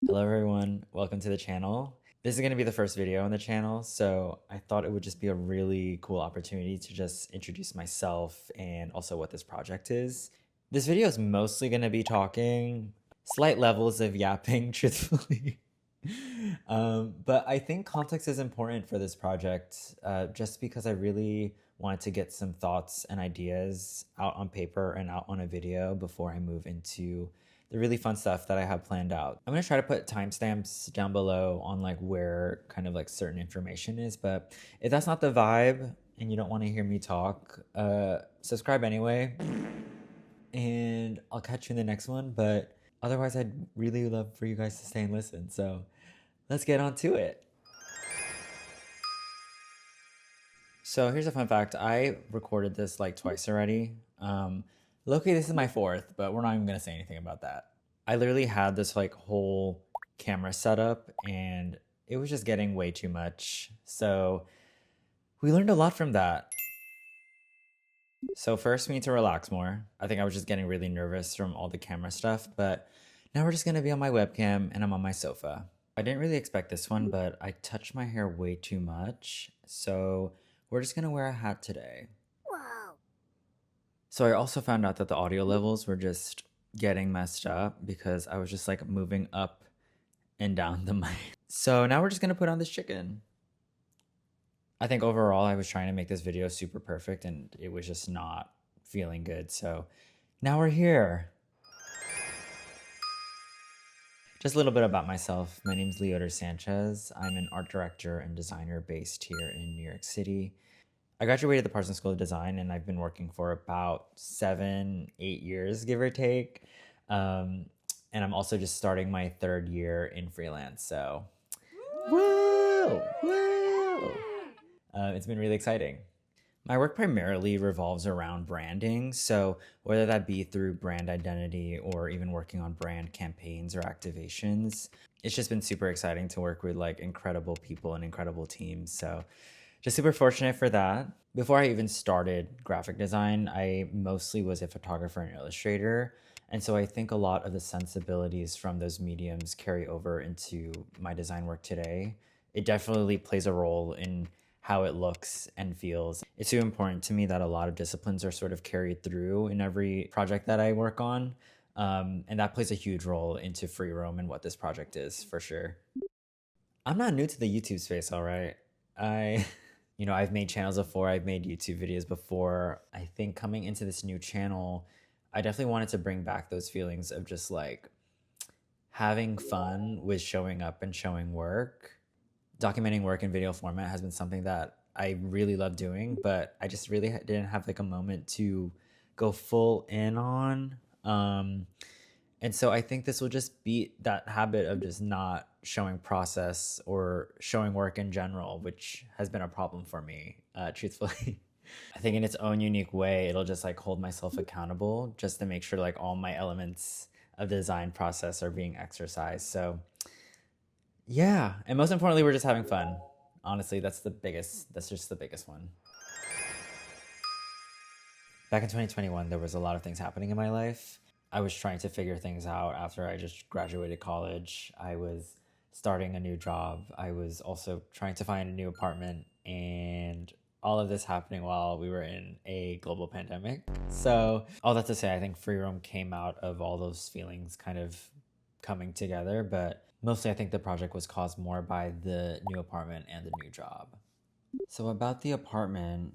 Hello everyone, welcome to the channel. This is going to be the first video on the channel, so I thought it would just be a really cool opportunity to just introduce myself and also what this project is. This video is mostly going to be talking, slight levels of yapping, truthfully. But I think context is important for this project, just because I really wanted to get some thoughts and ideas out on paper and out on a video before I move into the really fun stuff that I have planned out. I'm gonna try to put timestamps down below on like where kind of like certain information is, but if that's not the vibe and you don't want to hear me talk, subscribe anyway, and I'll catch you in the next one. But otherwise, I'd really love for you guys to stay and listen. So let's get on to it. So here's a fun fact. I recorded this like twice already. Loki, this is my fourth, but we're not even gonna say anything about that. I literally had this like whole camera setup and it was just getting way too much. So we learned a lot from that. So first we need to relax more. I think I was just getting really nervous from all the camera stuff, but now we're just gonna be on my webcam and I'm on my sofa. I didn't really expect this one, but I touched my hair way too much. So we're just gonna wear a hat today. So I also found out that the audio levels were just getting messed up because I was just like moving up and down the mic. So now we're just gonna put on this chicken. I think overall I was trying to make this video super perfect and it was just not feeling good. So now we're here. Just a little bit about myself. My name's Leoder Sanchez. I'm an art director and designer based here in New York City. I graduated the Parsons School of Design and I've been working for about 7, 8 years, give or take. And I'm also just starting my 3rd year in freelance. So, woo! Woo! It's been really exciting. My work primarily revolves around branding. So whether that be through brand identity or even working on brand campaigns or activations, it's just been super exciting to work with like incredible people and incredible teams. So just super fortunate for that. Before I even started graphic design, I mostly was a photographer and illustrator. And so I think a lot of the sensibilities from those mediums carry over into my design work today. It definitely plays a role in how it looks and feels. It's so important to me that a lot of disciplines are sort of carried through in every project that I work on. And that plays a huge role into free roam and what this project is for sure. I'm not new to the YouTube space, all right? I've made channels before, I've made YouTube videos before. I think coming into this new channel, I definitely wanted to bring back those feelings of just like having fun with showing up and showing work. Documenting work in video format has been something that I really love doing, but I just really didn't have like a moment to go full in on. And so I think this will just beat that habit of just not showing process or showing work in general, which has been a problem for me, truthfully. I think in its own unique way, it'll just like hold myself accountable just to make sure like all my elements of the design process are being exercised. So yeah, and most importantly, we're just having fun. Honestly, that's just the biggest one. Back in 2021, there was a lot of things happening in my life. I was trying to figure things out after I just graduated college. I was starting a new job. I was also trying to find a new apartment, and all of this happening while we were in a global pandemic. So all that to say, I think free roam came out of all those feelings kind of coming together, but mostly I think the project was caused more by the new apartment and the new job. So about the apartment,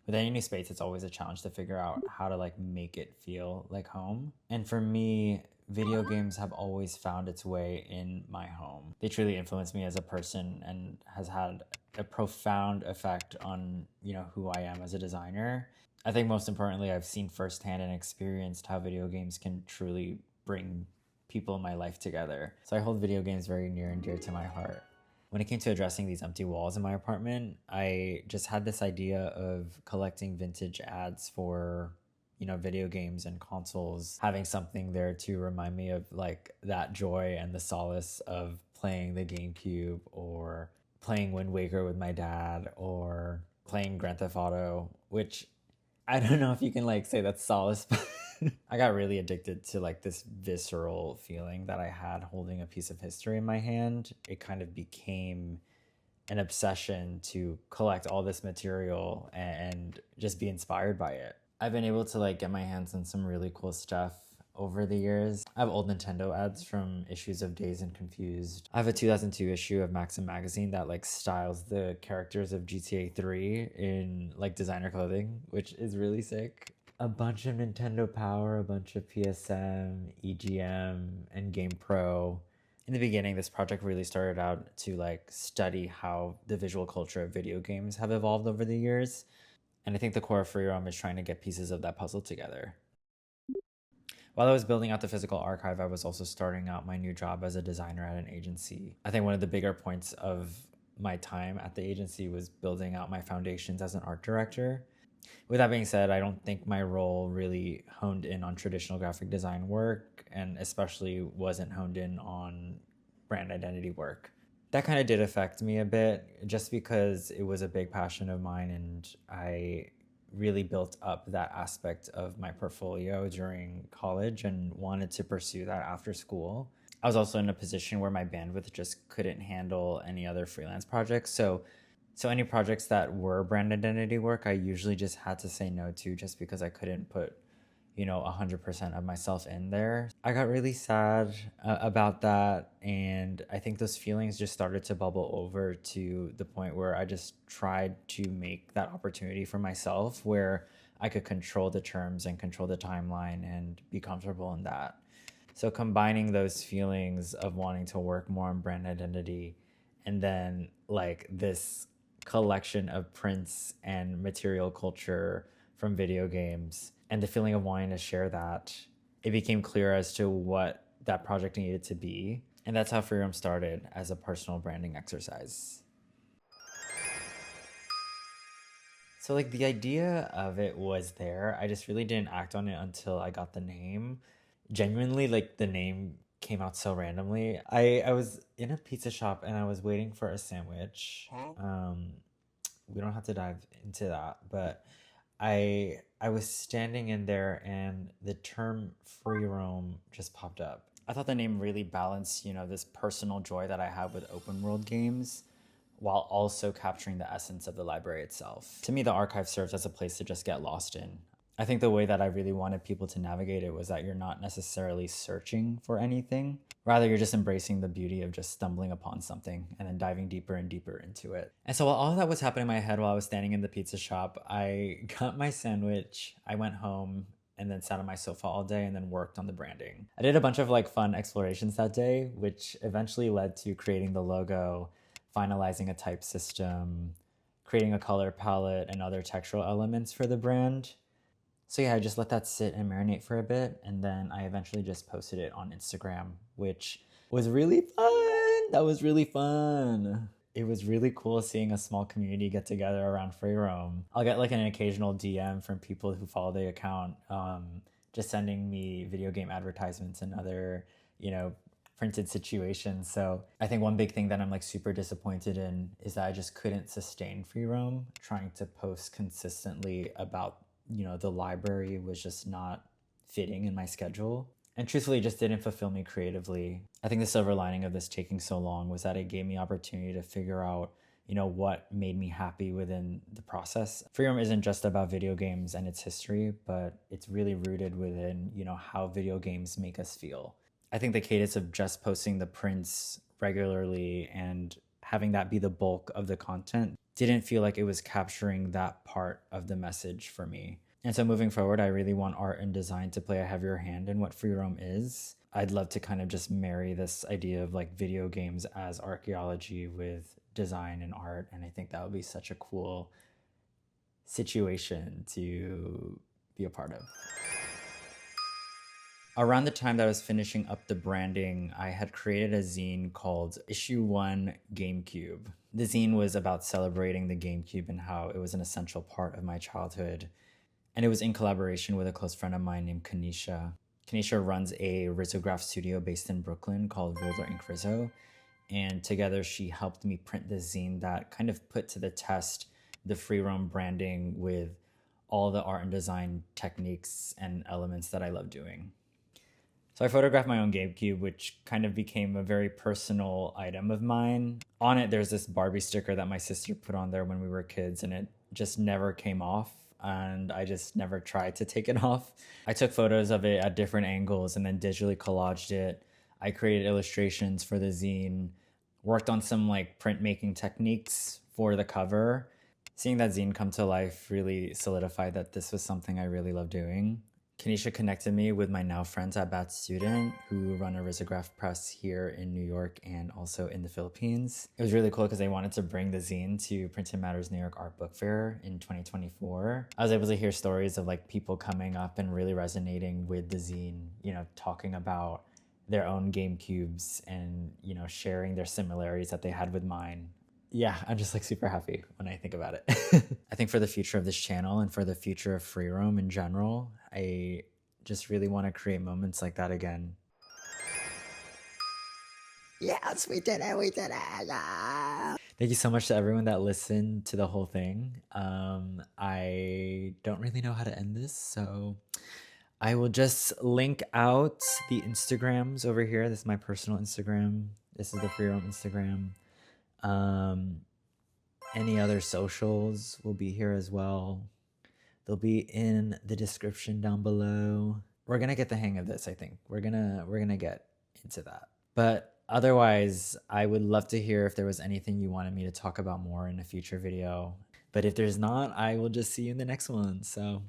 with any new space, it's always a challenge to figure out how to like make it feel like home. And for me, video games have always found its way in my home. They truly influenced me as a person and has had a profound effect on, who I am as a designer. I think most importantly, I've seen firsthand and experienced how video games can truly bring people in my life together. So I hold video games very near and dear to my heart. When it came to addressing these empty walls in my apartment, I just had this idea of collecting vintage ads for, video games and consoles, having something there to remind me of like that joy and the solace of playing the GameCube or playing Wind Waker with my dad or playing Grand Theft Auto, which I don't know if you can like say that's solace, but I got really addicted to like this visceral feeling that I had holding a piece of history in my hand. It kind of became an obsession to collect all this material and just be inspired by it. I've been able to like get my hands on some really cool stuff over the years. I have old Nintendo ads from issues of Dazed and Confused. I have a 2002 issue of Maxim magazine that like styles the characters of GTA 3 in like designer clothing, which is really sick. A bunch of Nintendo Power, a bunch of PSM, EGM, and Game Pro. In the beginning, this project really started out to like study how the visual culture of video games have evolved over the years. And I think the core of Free Roam is trying to get pieces of that puzzle together. While I was building out the physical archive, I was also starting out my new job as a designer at an agency. I think one of the bigger points of my time at the agency was building out my foundations as an art director. With that being said, I don't think my role really honed in on traditional graphic design work, and especially wasn't honed in on brand identity work. That kind of did affect me a bit, just because it was a big passion of mine, and I really built up that aspect of my portfolio during college and wanted to pursue that after school. I was also in a position where my bandwidth just couldn't handle any other freelance projects. So any projects that were brand identity work, I usually just had to say no to, just because I couldn't put 100% of myself in there. I got really sad about that, and I think those feelings just started to bubble over to the point where I just tried to make that opportunity for myself where I could control the terms and control the timeline and be comfortable in that. So combining those feelings of wanting to work more on brand identity and then like this collection of prints and material culture from video games and the feeling of wanting to share that, it became clear as to what that project needed to be. And that's how Free Roam started, as a personal branding exercise. So like the idea of it was there. I just really didn't act on it until I got the name. Genuinely, like the name came out so randomly. I was in a pizza shop and I was waiting for a sandwich. We don't have to dive into that, but I was standing in there and the term free roam just popped up. I thought the name really balanced, this personal joy that I have with open world games while also capturing the essence of the library itself. To me, the archive serves as a place to just get lost in. I think the way that I really wanted people to navigate it was that you're not necessarily searching for anything. Rather, you're just embracing the beauty of just stumbling upon something and then diving deeper and deeper into it. And so while all of that was happening in my head while I was standing in the pizza shop, I got my sandwich, I went home, and then sat on my sofa all day and then worked on the branding. I did a bunch of fun explorations that day, which eventually led to creating the logo, finalizing a type system, creating a color palette and other textural elements for the brand. So yeah, I just let that sit and marinate for a bit, and then I eventually just posted it on Instagram, which was really fun. That was really fun. It was really cool seeing a small community get together around Free Roam. I'll get an occasional DM from people who follow the account, just sending me video game advertisements and other, printed situations. So I think one big thing that I'm super disappointed in is that I just couldn't sustain Free Roam. Trying to post consistently about the library was just not fitting in my schedule, and truthfully just didn't fulfill me creatively. I think the silver lining of this taking so long was that it gave me opportunity to figure out what made me happy within the process. Free Roam isn't just about video games and its history, but it's really rooted within how video games make us feel. I think the cadence of just posting the prints regularly and having that be the bulk of the content didn't feel like it was capturing that part of the message for me. And so moving forward, I really want art and design to play a heavier hand in what Free Roam is. I'd love to kind of just marry this idea of video games as archaeology with design and art. And I think that would be such a cool situation to be a part of. Around the time that I was finishing up the branding, I had created a zine called Issue 1 GameCube. The zine was about celebrating the GameCube and how it was an essential part of my childhood. And it was in collaboration with a close friend of mine named Kanisha. Kanisha runs a risograph studio based in Brooklyn called Roller Ink Rizzo. And together she helped me print this zine that kind of put to the test the Free Roam branding with all the art and design techniques and elements that I love doing. So I photographed my own GameCube, which kind of became a very personal item of mine. On it, there's this Barbie sticker that my sister put on there when we were kids, and it just never came off. And I just never tried to take it off. I took photos of it at different angles and then digitally collaged it. I created illustrations for the zine, worked on some like printmaking techniques for the cover. Seeing that zine come to life really solidified that this was something I really love doing. Kanisha connected me with my now friends at Bat Student who run a risograph press here in New York and also in the Philippines. It was really cool because they wanted to bring the zine to Printed Matter's New York Art Book Fair in 2024. I was able to hear stories of like people coming up and really resonating with the zine, you know, talking about their own GameCubes and, you know, sharing their similarities that they had with mine. Yeah, I'm just like super happy when I think about it. I think for the future of this channel and for the future of free roam in general, I just really want to create moments like that again. Yes, we did it. We did it. Yeah. Thank you so much to everyone that listened to the whole thing. I don't really know how to end this, so I will just link out the Instagrams over here. This is my personal Instagram. This is the free roam Instagram. Any other socials will be here as well. They'll be in the description down below. We're gonna get the hang of this, I think. We're gonna get into that. But otherwise, I would love to hear if there was anything you wanted me to talk about more in a future video. But if there's not, I will just see you in the next one. So